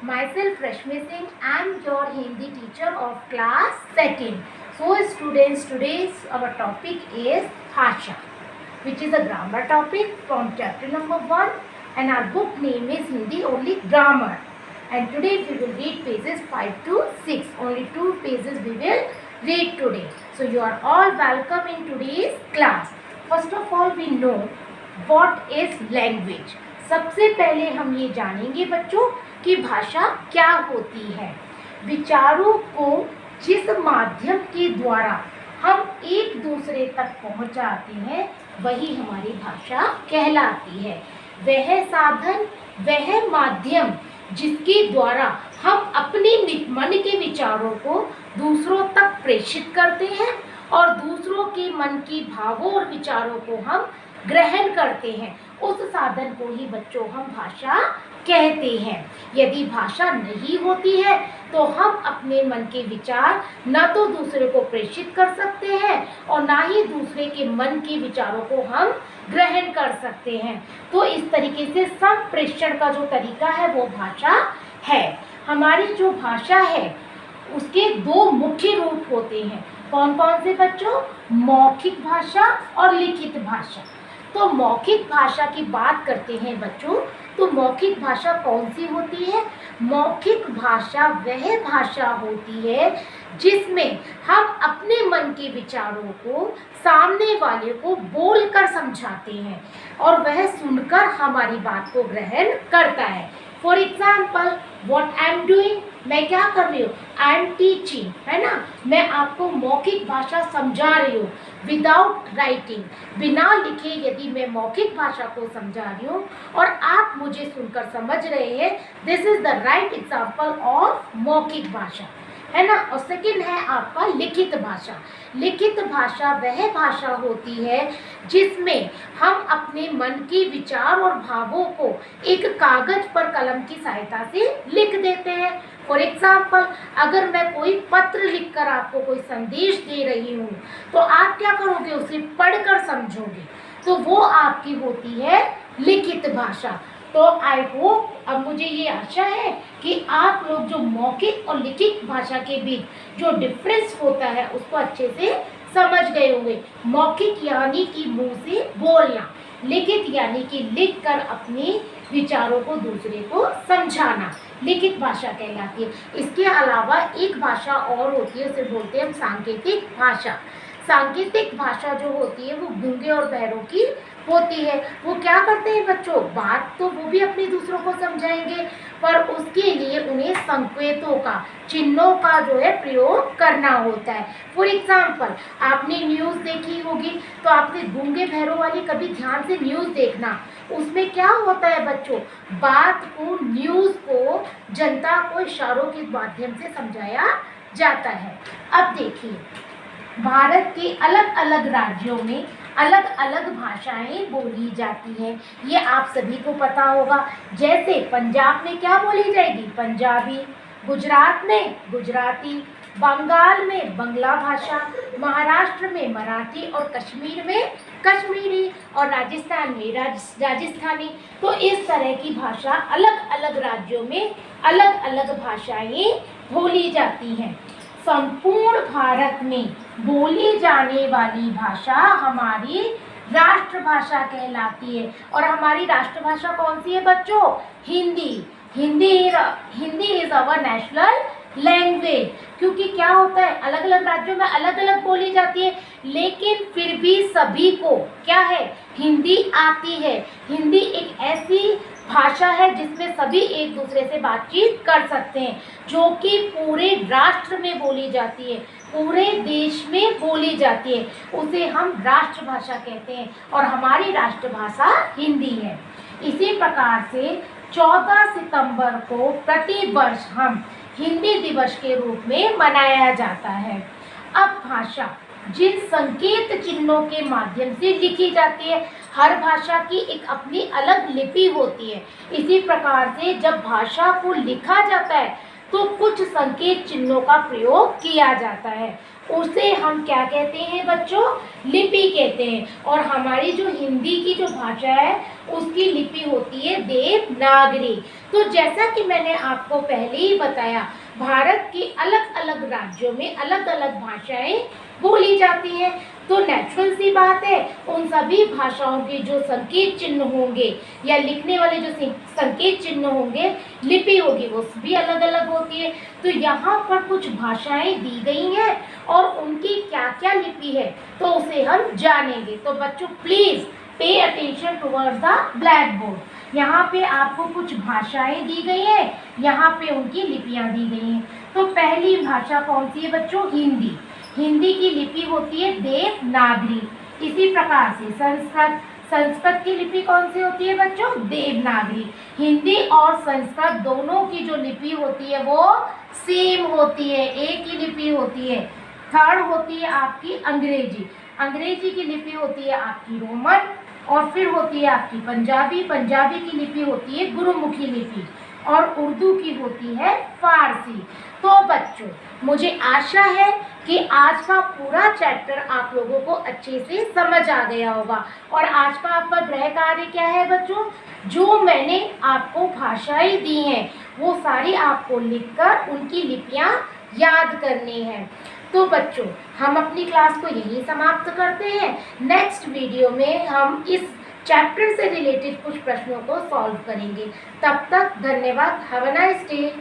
Myself Rashmi Singh. I am your Hindi teacher of class 2nd. So students, today's our topic is Bhasha, which is a grammar topic from chapter number 1, and our book name is Hindi Only Grammar. And today we will read pages 5 to 6. Only 2 pages we will read today. So you are all welcome in today's class. First of all, we know what is language. सबसे पहले हम ये जानेंगे बच्चों कि भाषा क्या होती है। विचारों को जिस माध्यम के द्वारा हम एक दूसरे तक पहुंचाते हैं वही हमारी भाषा कहलाती है। वह साधन, वह माध्यम जिसके द्वारा हम अपने मन के विचारों को दूसरों तक प्रेषित करते हैं और दूसरों के मन की भावों और विचारों को हम ग्रहण करते हैं, उस साधन को ही बच्चों हम भाषा कहते हैं। यदि भाषा नहीं होती है तो हम अपने मन के विचार ना तो दूसरे को प्रेषित कर सकते हैं और ना ही दूसरे के मन के विचारों को हम ग्रहण कर सकते हैं। तो इस तरीके से संप्रेषण का जो तरीका है वो भाषा है। हमारी जो भाषा है उसके 2 मुख्य रूप होते हैं। कौन कौन से बच्चों? मौखिक भाषा और लिखित भाषा। तो मौखिक भाषा की बात करते हैं बच्चों, तो मौखिक भाषा कौन सी होती है? मौखिक भाषा वह भाषा होती है जिसमें हम अपने मन के विचारों को सामने वाले को बोलकर समझाते हैं और वह सुनकर हमारी बात को ग्रहण करता है। For example, what I am doing, मैं क्या कर रही हूँ? आई एम टीचिंग, है ना। मैं आपको मौखिक भाषा समझा रही हूँ विदाउट राइटिंग, बिना लिखे। यदि मैं मौखिक भाषा को समझा रही हूँ और आप मुझे सुनकर समझ रहे हैं, this is the right example of मौखिक भाषा, है ना। और सेकंड है आपका लिखित भाषा। लिखित भाषा वह भाषा होती है जिसमें हम अपने मन के विचार और भावों को एक कागज पर कलम की सहायता से लिख देते हैं। फॉर एग्जाम्पल, अगर मैं कोई पत्र लिखकर आपको कोई संदेश दे रही हूँ तो आप क्या करोगे? उसे पढ़कर समझोगे, तो वो आपकी होती है लिखित भाषा। तो आई होप, अब मुझे ये आशा है कि आप लोग जो मौखिक और लिखित भाषा के बीच जो डिफरेंस होता है उसको अच्छे से समझ गए होंगे। मौखिक यानी कि मुंह से बोलना, लिखित यानी कि लिखकर अपने विचारों को दूसरे को समझाना लिखित भाषा कहलाती है। इसके अलावा एक भाषा और होती है, उसे बोलते हैं हम सांकेतिक भाषा। सांकेतिक भाषा जो होती है वो गूंगे और बहरों की होती है। वो क्या करते हैं बच्चों? बात तो वो भी अपने दूसरों को समझाएंगे, पर उसके लिए उन्हें संकेतों का, चिन्हों का जो है प्रयोग करना होता है। फॉर एग्जाम्पल, आपने न्यूज़ देखी होगी, तो आपने गूंगे बहरों वाली कभी ध्यान से न्यूज़ देखना। उसमें क्या होता है बच्चों? बात को, न्यूज़ को जनता को इशारों के माध्यम से समझाया जाता है। अब देखिए, भारत के अलग अलग राज्यों में अलग अलग भाषाएं बोली जाती हैं, ये आप सभी को पता होगा। जैसे पंजाब में क्या बोली जाएगी? पंजाबी। गुजरात में गुजराती। बंगाल में बंगला भाषा। महाराष्ट्र में मराठी और कश्मीर में कश्मीरी और राजस्थान में राजस्थानी। तो इस तरह की भाषा अलग अलग राज्यों में अलग अलग भाषाएं बोली जाती हैं। संपूर्ण भारत में बोली जाने वाली भाषा हमारी राष्ट्रभाषा कहलाती है। और हमारी राष्ट्रभाषा कौन सी है बच्चों? Hindi. Hindi is our national language. क्योंकि क्या होता है, अलग अलग राज्यों में अलग अलग बोली जाती है, लेकिन फिर भी सभी को क्या है? हिंदी आती है। हिंदी एक ऐसी भाषा है जिसमें सभी एक दूसरे से बातचीत कर सकते हैं, जो कि पूरे राष्ट्र में बोली जाती है, पूरे देश में बोली जाती है। उसे हम राष्ट्रभाषा कहते हैं और हमारी राष्ट्रभाषा हिंदी है। इसी प्रकार से 14 सितंबर को प्रतिवर्ष हम हिंदी दिवस के रूप में मनाया जाता है। अब भाषा जिन संकेत चिन्हों के माध्यम से लिखी जाती है, हर भाषा की एक अपनी अलग लिपि होती है। इसी प्रकार से जब भाषा को लिखा जाता है तो कुछ संकेत चिन्हों का प्रयोग किया जाता है। उसे हम क्या कहते हैं बच्चों, लिपि कहते हैं। और हमारी जो हिंदी की जो भाषा है उसकी लिपि होती है देवनागरी। तो जैसा कि मैंने आपको पहले ही बताया, भारत के अलग अलग राज्यों में अलग अलग भाषाएं बोली जाती हैं। तो नेचुरल सी बात है, उन सभी भाषाओं के जो संकेत चिन्ह होंगे या लिखने वाले जो संकेत चिन्ह होंगे, लिपि होगी, वो भी अलग अलग होती है। तो यहाँ पर कुछ भाषाएं दी गई हैं और उनकी क्या क्या लिपि है तो उसे हम जानेंगे। तो बच्चों please pay attention towards the black board. यहाँ पे आपको कुछ भाषाएं दी गई हैं, यहाँ पे उनकी लिपियां दी गई हैं। तो पहली भाषा कौन सी है बच्चों, हिंदी। हिंदी की लिपि होती है देवनागरी। इसी प्रकार से संस्कृत, संस्कृत की लिपि कौन सी होती है बच्चों, देवनागरी। हिंदी और संस्कृत दोनों की जो लिपि होती है वो सेम होती है, एक ही लिपि होती है। थर्ड होती है आपकी अंग्रेजी। अंग्रेजी की लिपि होती है आपकी रोमन, और फिर होती है आपकी पंजाबी। पंजाबी की लिपि होती है गुरुमुखी लिपि, और उर्दू की होती है फारसी। तो बच्चों मुझे आशा है कि आज का पूरा चैप्टर आप लोगों को अच्छे से समझ आ गया होगा। और आज का आपका गृह कार्य क्या है बच्चों, जो मैंने आपको भाषाएं दी हैं वो सारी आपको लिखकर उनकी लिपियां याद करनी है। तो बच्चों हम अपनी क्लास को यहीं समाप्त करते हैं। नेक्स्ट वीडियो में हम इस चैप्टर से रिलेटेड कुछ प्रश्नों को सॉल्व करेंगे। तब तक धन्यवाद। Have a nice day.